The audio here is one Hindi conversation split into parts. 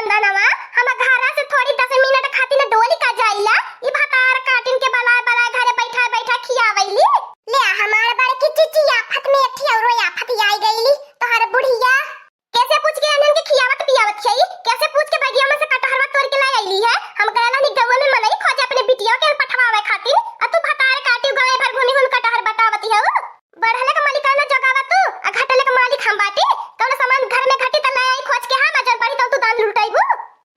चंदनवा हम घरा से थोड़ी 10 मिनट खातिर डोली का जाइला ई भतार काटिन के बलाय बलाय घरे बैठा बैठा खियावैली ले हमार बड़ की चिची आफत में अठी औरो आफत आई गईली तोहर बुढ़िया कैसे पूछ के अनन के खियावत पियावत छई कैसे पूछ के बगिया में से कटहरवा तोड़ के लाई आईली है हम गला नहीं गवा में मनई खोजे अपने बिटिया के पठवावे खातिर आ तू भतार काटियो गाय भर घूमी घूम कटहर बतावती है बढ़ले का मालिकाना जगावा तू आ घटले का मालिक हम बाटी कौन सामान घर में घटी त लाई आई खोज के हम अजर बड़ी तू दान लुटाइबू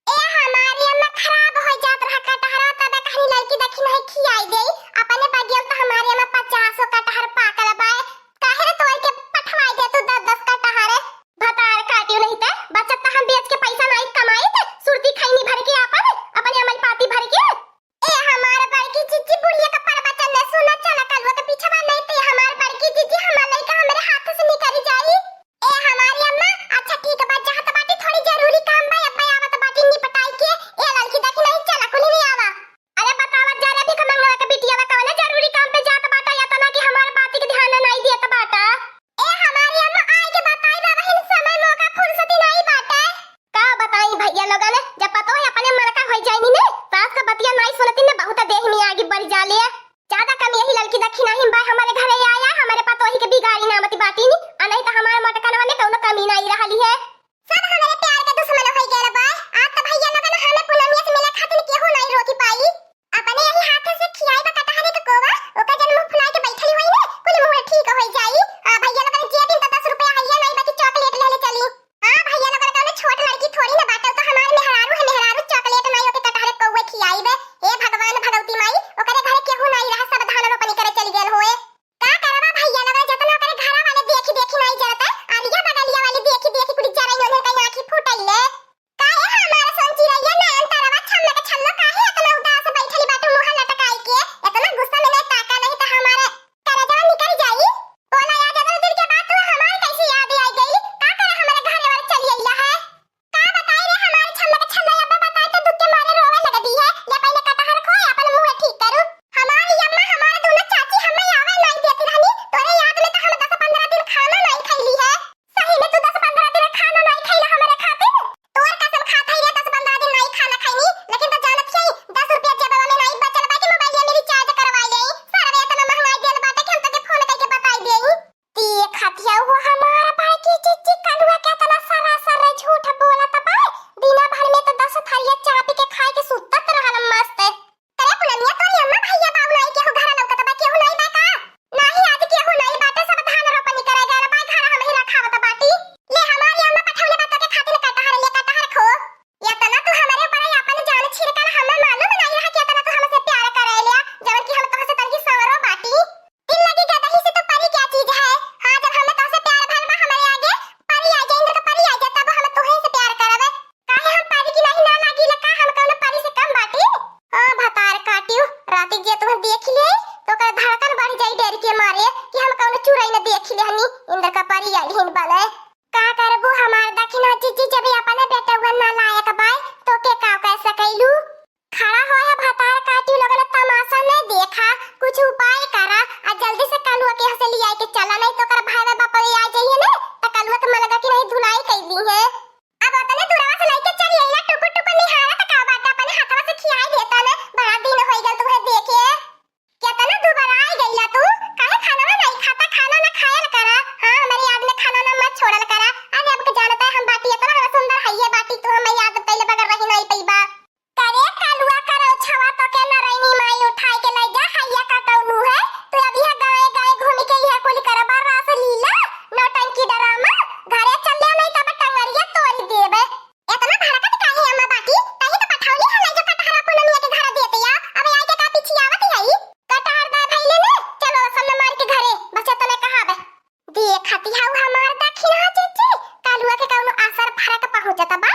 ए हमारी अम्मा खराब हो जात रहा कटहर तब कहीं लड़की देखी नहीं खियाई गई अपने बगिया तो हमारी अम्मा 50 कटहर पाकल बाय काहे तोड़ के पठवाई दे तू 10 कटहर भतार काटियो नहीं ते बचत त हम बेच के पैसा नहीं कमाई थे सुरती खैनी भर के अपने अमल पाती भर के ए हमारे बड़की चिच्ची बुढ़िया का परबचन ने सुना चला कलवा के पीछे बा नहीं ते हमारे बड़की चिच्ची हमार लइका हमरे हाथ से निकल जाई ए हमारी अम्मा अच्छा ठीक बा चाहत बाटी थोड़ी जरूरी काम बा अब्बा आवत बाटी निपटाई के ए लड़की देखी नहीं चला कोनी नहीं आवा अरे बतावा जरा भी कमंगवा के बिटिया कौन जरूरी काम पे जात बाटा या तना कि हमार बात के ध्यान नहीं देत बाटा ए हमारी अम्मा आई के बताई बा बहन समय मौका फुर्सती नहीं बाटा का बताई भैया लोगन जब पतो है अपने मरका होई जाईनी ने सास का बतिया नहीं सुनती ने बहुत देह में आगे बढ़ जाले ज्यादा कम यही लड़की देखी नहीं बा हमारे घरे आया हमारे पतो ही के बिगाड़ी नामती बाटी नी आ नहीं तो हमारे मटकनवा ने कौनो कमी नहीं रहली है सब हमारे प्यार के दुश्मन होई गेल बा आज तो भैया लोगन हमें पुनमिया से मिले खातिर केहू नहीं रोकी पाई अपने यही हाथ से खियाई बा कटहरे के कोवा ओका जन मुंह फुला के बैठली होई ने कुल मुंह ठीक होई जाई आ भैया लोगन जे दिन 10 रुपया हैया नहीं बाकी चॉकलेट ले ले चली हां भैया लोगन कौनो छोट लड़की थोड़ी ना बाटे तो हमार मेहरारू है मेहरारू चॉकलेट नहीं ओके कटहरे कोवे खियाई बे हे भगवान भगवती माई ओकरे घरे केहू नहीं रहा सब धान रोपनी करे चली गेल होए का करबा भैया लोगन जतना ओकरे घरा वाले देखी देखी नहीं जरता आलिया बगलिया वाली देखी देखी कुड़ी जराई ओने कहीं आंखी फुटैले काहे हमारा सोची रहिया ना अंतरवा छल्ला के छल्लो काहे इतना उदास बैठली बाटू मुंह लटकाई के इतना गुस्सा में नहीं ताका नहीं तो हमारे करजवा निकल जाई बोला याद अगर दिल के बात तो हमारे कैसे याद आई गई का करे हमारे घरे वाले चली आइला है का बताई रे हमारे छल्ला के छल्ला अब बताई तो दुख के मारे रोवे लग दी है ले पहले कटहर खोए अपन मुंह ठीक करू हमारी अम्मा हमारे दोनों चाची हमें आवे नहीं देती रहनी तोरे याद में तो हम 10-15 दिन खाना नहीं खैली है सही में तू 10-15 दिन खाना नहीं खैला हमारे खातिर तोर कसम खाता ही 10-15 दिन नहीं खाना खैनी लेकिन तो जानत छी 10 रुपया जेबवा में नहीं बचल बाकी मोबाइल में रिचार्ज करवाई गई सारा इतना महंगाई देल बाटे कि हम तके फोन करके बताई देई ती खतिया वो हमारा भाई की चिच्ची कलुआ के तना सरासर झूठ बोलत बा दिना भर में तो 10 थालिया चाय पी के खाए के सुतत रहल मस्त करे पुनमिया तो अम्मा भैया बाबू नहीं केहू घर लौकत बा केहू नहीं बा का नहीं आज केहू नहीं बाटे सब धान रोपनी करे गए बा घर हम ही रखावत बाटी ले हमारी अम्मा पठौले बात के खातिर कटहर ले कटहर खो या तना तू हमारे ऊपर अपन जान छिड़कल हमें मालूम नहीं रहा कि तना तू हमसे प्यार करे लिया जब कि हम तोहसे तनकी सवरो बाटी दिल लगी गदही से तो परी क्या चीज है हां जब हमें तोहसे प्यार भरबा हमारे आगे परी आ जाए इंद्र तो परी आ जाए तब हम तोहे से प्यार करबे काहे हम परी की नहीं ना लागी लका हम कौन परी से कम बाटी हां भतार काटियो राती जे तुम्हें देख ले तो का धड़कन बढ़ जाई डर के मारे कि हम कौन चुराई न देख ले हनी इंद्र का परी आई हिन बाले का करबू हमार दखिना चिच्ची जब अपने बेटे हुआ ना लायक बाय तो के का कैसे कैलू खड़ा होया भतार काटियो लगल तमाशा न देखा कुछ उपाय करा आ जल्दी से कलुआ के हसे लिया के चला नहीं तो कर भाई बाप आ जाइए ना त कलुआ के मलगा की नहीं धुलाई कैली है अब अपने दुरावा से लेके चली आइला टुकुर टुकुर निहारा त का बात अपने हाथवा से खियाई देता ना बड़ा दिन होई गल तुम्हें देखे केतना दोबारा आई गईला तू काहे खाना नहीं खाता खाना ना खायल करा हां हमारे याद में खाना ना मत छोड़ल करा अरे अब के जानता है हम बाटी इतना सुंदर हइये बाटी तू हमें याद पहले बगर रही नहीं पईबा करे कालुआ करो छवा तो के नरैनी माई उठाई के ले जा हइया काटौलू है तू अभी है गाय गाय घूम के यह कुल करबा रास लीला नौटंकी डरामा घरे चले नहीं तब टंगरिया तोड़ देबे इतना भड़कत काहे अम्मा बाटी कहीं तो पठौली हले जो कटहरा पुनमिया के घर देते या अब आई के का पिछियावत हई कटहर दा भइले ने चलो सब मार के घरे बस तने कहाबे देख हती हाउ हमार दखिना चिच्ची कालुआ के कौनो असर फरक पहुंचत बा